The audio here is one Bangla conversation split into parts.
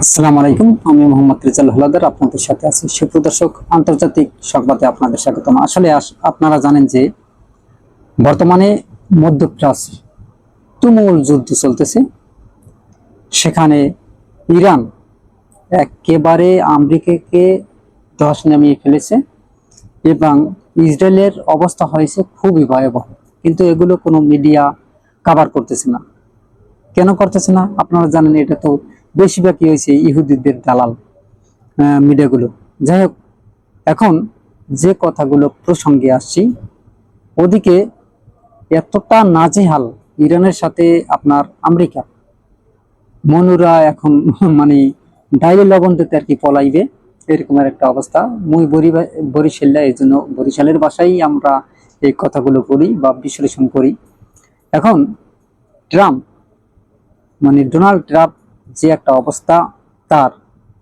আসসালামু আলাইকুম। আমি মোহাম্মদ রেজাল হলাদার আপনাদের সাথে আছি। সুপ্রদর্শক, আন্তর্জাতিক সংবাদে আপনাদের স্বাগতম। আসলে আপনারা জানেন যে বর্তমানে মধ্যপ্রাচ্যে তুমুল যুদ্ধ চলতেছে। সেখানে ইরান একেবারে আমেরিকাকে ধস নামিয়ে ফেলেছে এবং ইসরায়েলের অবস্থা হয়েছে খুবই ভয়াবহ। কিন্তু এগুলো কোনো মিডিয়া কভার করতেছে না। কেন করতেছে না আপনারা জানেন, এটা তো বেশিরভাগই হয়েছে ইহুদিদের দালাল মিডিয়াগুলো। যাই হোক, এখন যে কথাগুলো প্রসঙ্গে আসছি, ওদিকে এতটা নাজেহাল ইরানের সাথে আপনার আমেরিকা, মনুরা এখন মানে ডাইলে লবণ দিতে আর কি পলাইবে, এরকমের একটা অবস্থা। মুই বরিশাল্লা, এই জন্য বরিশালের বাসায় আমরা এই কথাগুলো বলি বা বিশ্লেষণ করি। এখন ট্রাম্প ডোনাল্ড ট্রাম্প যে একটা অবস্থা তার,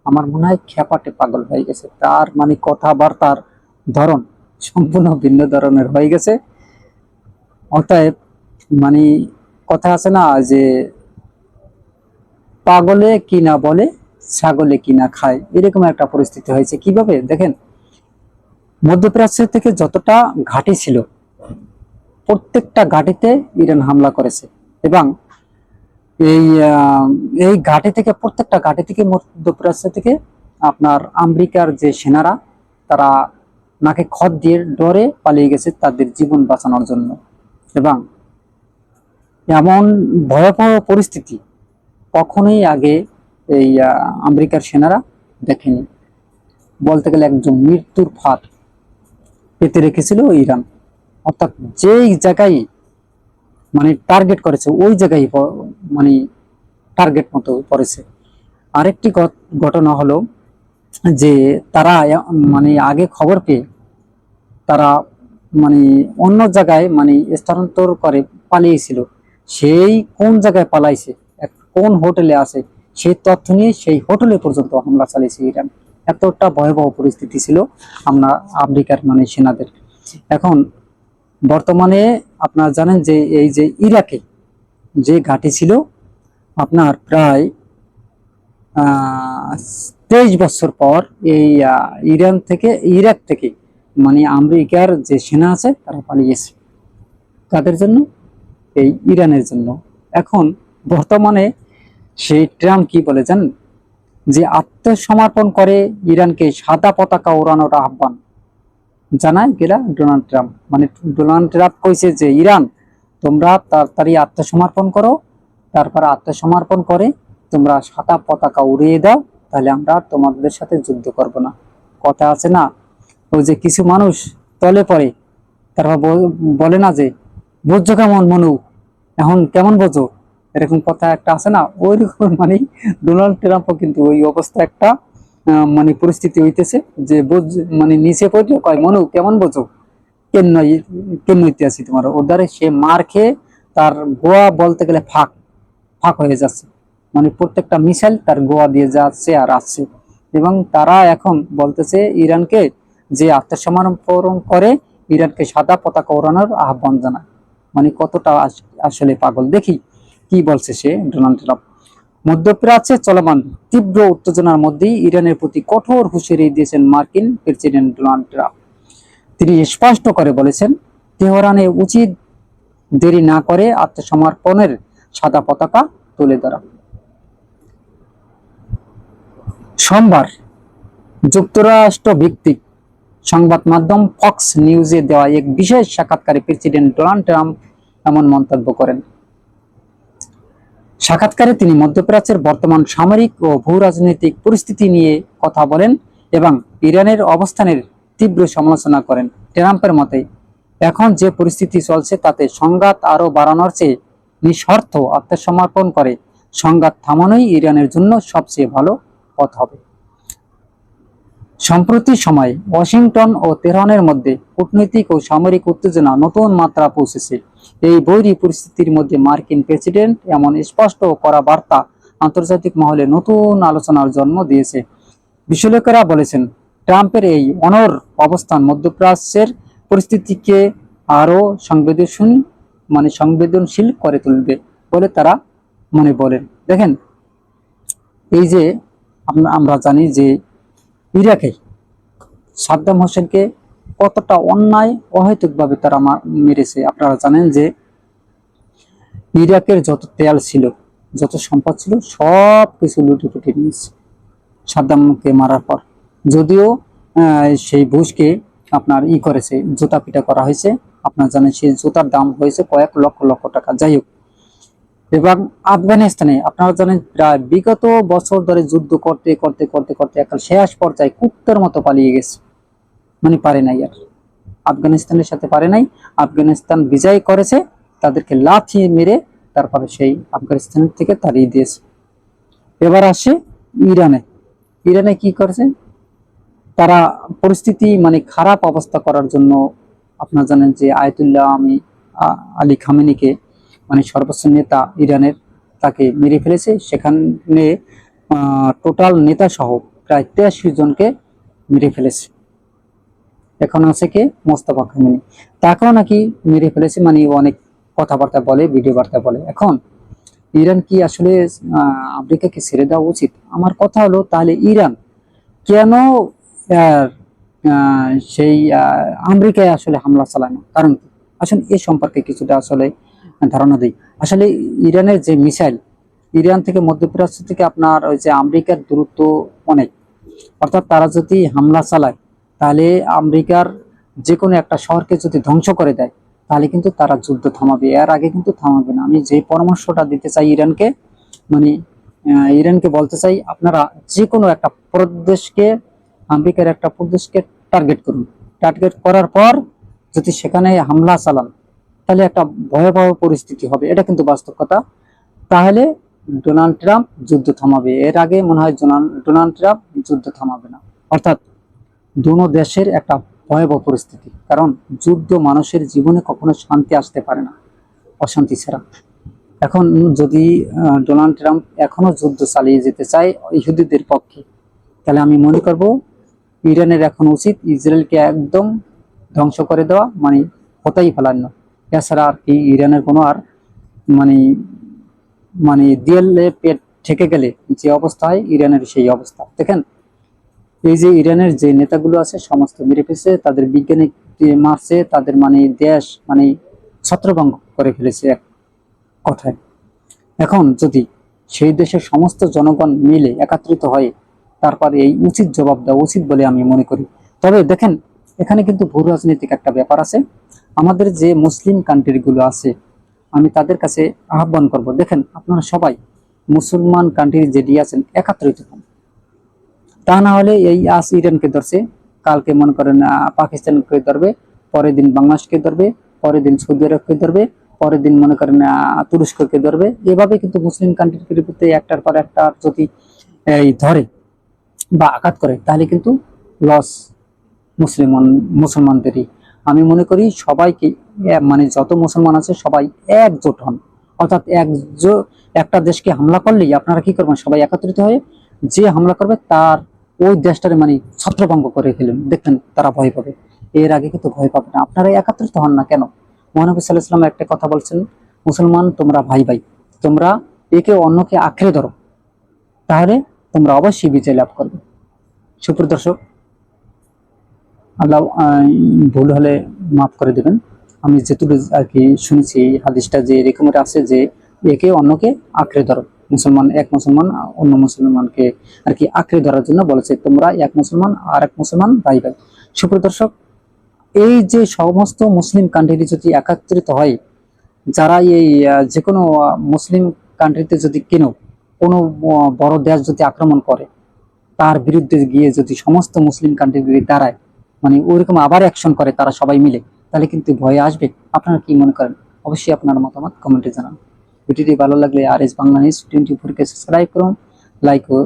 আমার মনে হয় খেপাটে পাগল হয়ে গেছে। তার কথাবার্তার ধরন সম্পূর্ণ ভিন্ন ধরনের হয়ে গেছে। অতএব মানে কথা আছে না যে পাগলে কি না বলে, ছাগলে কি না খায়, এরকম একটা পরিস্থিতি হয়েছে। কিভাবে দেখেন, মধ্যপ্রাচ্য থেকে যতটা ঘাঁটি ছিল প্রত্যেকটা ঘাঁটিতে ইরান হামলা করেছে এবং এই এই ঘাঁটি থেকে, প্রত্যেকটা ঘাঁটি থেকে, মধ্যপ্রাচ্য থেকে আপনার আমেরিকার যে সেনারা, তারা নাকে খত দিয়ে ডরে পালিয়ে গেছে তাদের জীবন বাঁচানোর জন্য। এবং এমন ভয়াবহ পরিস্থিতি কখনোই আগে এই আমেরিকার সেনারা দেখেনি। বলতে গেলে একজন মৃত্যুর ফাঁদ পেতে রেখেছিল ইরান। অর্থাৎ যেই জায়গায় টার্গেট করেছে, ওই জায়গায় মানে টার্গেট মতো পড়েছে। আরেকটি ঘটনা হলো যে তারা আগে খবর পেয়ে তারা অন্য জায়গায় স্থানান্তর করে পালিয়েছিল। সেই কোন জায়গায় পালাইছে, কোন হোটেলে আছে, সেই তথ্য নিয়ে সেই হোটেলে পর্যন্ত হামলা চালিয়েছে ইরান। এতটা ভয়াবহ পরিস্থিতি ছিল আমরা আমেরিকার সেনাদের। এখন বর্তমানে আপনারা জানেন যে এই যে ইরাকে যে ঘাঁটি ছিল, আপনার প্রায় 23 বছর পর এই ইরাক থেকে আমেরিকার যে সেনা আছে তারা পালিয়েছে। তাদের জন্য, এই ইরানের জন্য। এখন বর্তমানে সেই ট্রাম্প কি বলে জানেন, যে আত্মসমর্পণ করে ইরানকে সাদা পতাকা ওড়ানোর আহ্বান জানায় গেলা ডোনাল্ড ট্রাম্প। ডোনাল্ড ট্রাম্প কইছে যে ইরান, তোমরা তাড়াতাড়ি আত্মসমর্পণ করো, তারপর আত্মসমর্পণ করে তোমরা সাদা পতাকা উড়িয়ে দাও, তাহলে আমরা তোমাদের সাথে যুদ্ধ করব না। কথা আছে না, ওই যে কিছু মানুষ তলে পড়ে, তারপর বলে না যে বুঝছো কেমন মনু, এখন কেমন বোঝো, এরকম কথা একটা আছে না, ওই রকম ডোনাল্ড ট্রাম্পও কিন্তু ওই অবস্থা একটা পরিস্থিতি হইতেছে যে নিচে পড়ে কয় মনু কেমন বোঝো, কেন হইতে আছি তোমার ওদারে। সে মার খেয়ে তার গোয়া বলতে গেলে ফাঁক ফাঁক হয়ে যাচ্ছে। প্রত্যেকটা মিসাইল তার গোয়া দিয়ে যাচ্ছে আর আসছে। এবং তারা এখন বলতেছে ইরানকে যে আত্মসমর্পণ করে ইরানকে সাদা পতাকা ওড়ানোর আহ্বান জানায়। কতটা আসলে পাগল, দেখি কি বলছে সে ডোনাল্ড ট্রাম্প। মধ্যপ্রাচ্যে চলমান তীব্র উত্তেজনার মধ্যেই ইরানের প্রতি কঠোর হুঁশিয়ারি দিয়েছেন মার্কিন প্রেসিডেন্ট ডোনাল্ড ট্রাম্প। তিনি স্পষ্ট করে বলেছেন, তেহরানে উচিত দেরি না করে আত্মসমর্পণের সাদা পতাকা তুলে ধরা। সোমবার যুক্তরাষ্ট্র ভিত্তিক সংবাদ মাধ্যম ফক্স নিউজে দেওয়া এক বিশেষ সাক্ষাৎকারে প্রেসিডেন্ট ডোনাল্ড ট্রাম্প এমন মন্তব্য করেন। সাক্ষাৎকারে তিনি মধ্যপ্রাচ্যের বর্তমান সামরিক ও ভূ-রাজনৈতিক পরিস্থিতি নিয়ে কথা বলেন এবং ইরানের অবস্থানের তীব্র সমালোচনা করেন। ট্রাম্পের মতে, এখন যে পরিস্থিতি চলছে তাতে সংঘাত আরো বাড়ানোর চেয়ে নিঃশর্ত আত্মসমর্পণ করে সংঘাত থামানোই ইরানের জন্য সবচেয়ে ভালো পথ হবে। সম্প্রতি সময়ে ওয়াশিংটন ও তেহরানের মধ্যে কূটনৈতিক ও সামরিক উত্তেজনা নতুন মাত্রা পৌঁছেছে। এই বৈরী পরিস্থিতির মধ্যে মার্কিন প্রেসিডেন্ট এমন স্পষ্ট করা বার্তা আন্তর্জাতিক মহলে নতুন আলোচনার জন্ম দিয়েছে। বিশ্লেষকেরা বলেছেন, ট্রাম্পের এই অনড় অবস্থান মধ্যপ্রাচ্যের পরিস্থিতিকে আরো সংবেদনশীল করে তুলবে বলে তারা বলেন। দেখেন, এই যে আমরা জানি যে ইরাকে সাদ্দাম হোসেনকে কতটা অন্যায় অহেতুকভাবে তারা মেরেছে। আপনারা জানেন যে ইরাকের যত তেল ছিল, যত সম্পদ ছিল, সব কিছু লুটে নিয়েছে সাদ্দামকে মারার পর। যদিও সেই বুশকে আপনার করেছে, জুতা পিটা করা হয়েছে। আপনারা জানেন সেই জুতার দাম হয়েছে কয়েক লক্ষ লক্ষ টাকা। যাই হোক, এবং আফগানিস্তানে আপনারা জানেন প্রায় বিগত বছর ধরে যুদ্ধ করতে করতে করতে করতে একটা শেষ পর্যায়ে কুত্তের মতো পালিয়ে গেছে, মানে পারে নাই আর, আফগানিস্তানের সাথে পারে নাই। আফগানিস্তান বিজয় করেছে, তাদেরকে লাথি মেরে তারপরে সেই আফগানিস্তান থেকে তাড়িয়ে দিয়েছে। এবার আসে ইরানে। ইরানে কি করেছে তারা, পরিস্থিতি মানে খারাপ অবস্থা করার জন্য আপনারা জানেন যে আয়াতুল্লাহ আলী খামেনিকে, মানে সর্বোচ্চ নেতা ইরানের, তাকে মেরে ফেলেছে। সেখানে টোটাল নেতা সহ প্রায় 83 জনকে মেরে ফেলেছে। এখন আছে কে, মোস্তফা খামেনি, তাকেও নাকি মেরে ফেলেছে, মানে অনেক কথাবার্তা বলে, ভিডিও বার্তা বলে। এখন ইরান কি আসলে আমেরিকাকে ছেড়ে দেওয়া উচিত? আমার কথা হলো, তাহলে ইরান কেন সেই আমেরিকায় আসলে হামলা চালায় না? কারণ কি? আসলে এ সম্পর্কে কিছুটা আসলে ধারণা দিই। আসলে ইরানের যে মিসাইল, ইরান থেকে মধ্যপ্রাচ্য থেকে আপনার ওই যে আমেরিকার দূরত্ব অনেক, অর্থাৎ তারা যদি হামলা চালায় তাহলে আমেরিকার যে কোনো একটা শহরকে যদি ধ্বংস করে দেয় তাহলে কিন্তু তারা যুদ্ধ থামাবে, এর আগে কিন্তু থামাবে না। আমি যে পরামর্শটা দিতে চাই ইরানকে, মানে ইরানকে বলতে চাই, আপনারা যে কোনো একটা প্রদেশকে, আমেরিকার একটা প্রদেশকে টার্গেট করুন। টার্গেট করার পর যদি সেখানে হামলা চালান তাহলে একটা ভয়াবহ পরিস্থিতি হবে, এটা কিন্তু বাস্তব কথা। তাহলে ডোনাল্ড ট্রাম্প যুদ্ধ থামাবে, এর আগে মনে হয় ডোনাল্ড ট্রাম্প যুদ্ধ থামাবে না। অর্থাৎ দুনো দেশের একটা ভয়াবহ পরিস্থিতি, কারণ যুদ্ধ মানুষের জীবনে কখনো শান্তি আসতে পারে না অশান্তি ছাড়া। এখন যদি ডোনাল্ড ট্রাম্প এখনো যুদ্ধ চালিয়ে যেতে চায় ইহুদিদের পক্ষে, তাহলে আমি মনে করব ইরানের এখন উচিত ইসরায়েলকে একদম ধ্বংস করে দেওয়া, মানে হতাই ফেলানো। এছাড়া আর কি ইরানের কোনো আর মানে মানে দেয়ালে পেট ঠেকে গেলে যে অবস্থা হয়, ইরানের সেই অবস্থা। দেখেন এই যে ইরানের যে নেতাগুলো আছে সমস্ত মেরে ফেলছে, তাদের বিজ্ঞানী মারছে, তাদের মানে দেশ মানে ছত্রভঙ্গ করে ফেলেছে এক কথায়। এখন যদি সেই দেশের সমস্ত জনগণ মিলে একত্রিত হয় তারপরে এই উচিত জবাব দেওয়া উচিত বলে আমি মনে করি। তবে দেখেন এখানে কিন্তু ভূ রাজনৈতিক একটা ব্যাপার আছে। আমাদের যে মুসলিম কান্ট্রিগুলো আছে, আমি তাদের কাছে আহ্বান করব, দেখেন আপনারা সবাই মুসলমান কান্ট্রি যেটি আছেন একত্রিত হন। তা না হলে এই আজ ইরানকে ধরছে, কালকে মনে করেন পাকিস্তানকে ধরবে, পরের দিন বাংলাদেশকে ধরবে, পরের দিন সৌদি আরবকে ধরবে, পরের দিন মনে করেন তুরস্ককে ধরবে। এভাবে কিন্তু মুসলিম কান্ট্রির প্রতি একটার পর একটা যদি এই ধরে বা আঘাত করে তাহলে কিন্তু লস মুসলমানদেরই। আমি মনে করি সবাইকে মানে যত মুসলমান আছে সবাই একজোট হন, অর্থাৎ একটা দেশকে হামলা করলেই আপনারা কি করবেন, সবাই একত্রিত হয়ে যে হামলা করবে তার ওই দেশটারে মানে ছত্রভঙ্গ করে ফেলুন, দেখবেন তারা ভয় পাবে। এর আগে কিন্তু ভয় পাবে না। আপনারা একত্রিত হন না কেন? মহানবী সাল্লাল্লাহু আলাইহি ওয়াসাল্লাম একটা কথা বলছেন, মুসলমান তোমরা ভাই ভাই, তোমরা একে অন্যকে আঁকড়ে ধরো, তাহলে তোমরা অবশ্যই বিজয় লাভ করবে। সুপ্রিয় দর্শক, আল্লাহ ভুল হলে মাফ করে দেবেন। আমি যেটুকু আর কি শুনেছি হাদিসটা যে এরকম আছে যে একে অন্যকে আঁকড়ে ধরো, এক মুসলমান অন্য মুসলমানকে আর কি আঁকড়ে ধরার জন্য বলেছে, তোমরা এক মুসলমান আর এক মুসলমান ভাই ভাই। সুপ্রিয় দর্শক, এই যে সমস্ত মুসলিম কান্ট্রি যদি একত্রিত হয়, যারা এই যে কোনো মুসলিম কান্ট্রিতে যদি কোনো বড় দেশ যদি আক্রমণ করে, তার বিরুদ্ধে গিয়ে যদি সমস্ত মুসলিম কান্ট্রি দাঁড়ায়, মানে ওইরকম আবার অ্যাকশন করে তারা সবাই মিলে, তাহলে কিন্তু ভয় আসবে। আপনারা কি মনে করেন? অবশ্যই আপনার মতামত কমেন্টে জানান। ভিডিওটি ভালো লাগলে RS বাংলা নিউজ 24 কে সাবস্ক্রাইব করুন, লাইক ও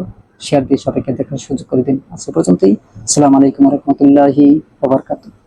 শেয়ার দিয়ে সবাইকে দেখার সুযোগ করে দিন। আজ পর্যন্তই। আসসালামু আলাইকুম ওয়া রাহমাতুল্লাহি ওয়া বারাকাতুহু।